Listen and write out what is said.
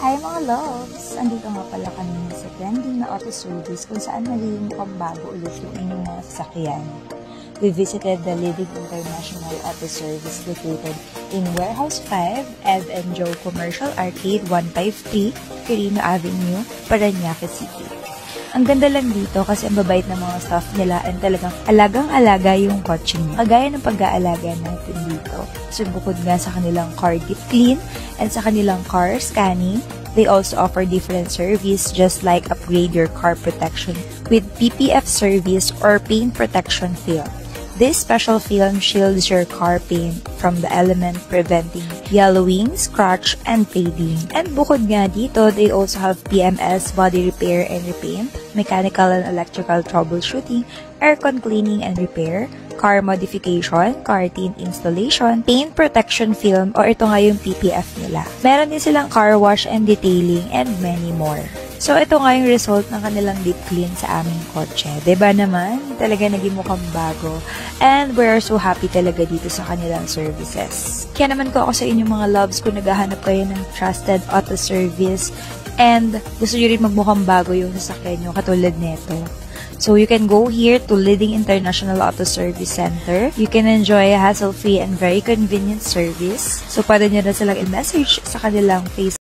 Hi mga loves! Andito nga pala kami sa trending na auto service kung saan magiging pambago ulit yung inyong mga sasakyan. We visited the leading international auto service located in Warehouse 5, Ed & Joe Commercial Arcade 153, Quirino Avenue, Parañaque City. Ang ganda lang dito kasi ang babait ng mga staff nila and talagang alagang-alaga yung kotse niya. Kagaya ng pag-aalaga natin dito. So bukod nga sa kanilang car deep clean and sa kanilang car scanning, they also offer different service just like upgrade your car protection with PPF service or paint protection film. This special film shields your car paint from the element preventing yellowing, scratch, and fading. And bukod nga dito, they also have PMS, body repair and repaint, mechanical and electrical troubleshooting, aircon cleaning and repair, car modification, car tint installation, paint protection film, o ito nga yung PPF nila. Meron din silang car wash and detailing, and many more. So, ito nga yung result ng kanilang deep clean sa aming kotse. Diba naman? Talaga naging mukhang bago. And we are so happy talaga dito sa kanilang services. Kaya naman ko ako sa inyong mga loves kung naghahanap kayo ng trusted auto service and gusto nyo rin magmukhang bago yung sasakyan nyo katulad neto. So, you can go here to Leading International Auto Service Center. You can enjoy a hassle-free and very convenient service. So, pwede nyo na silang i-message sa kanilang Facebook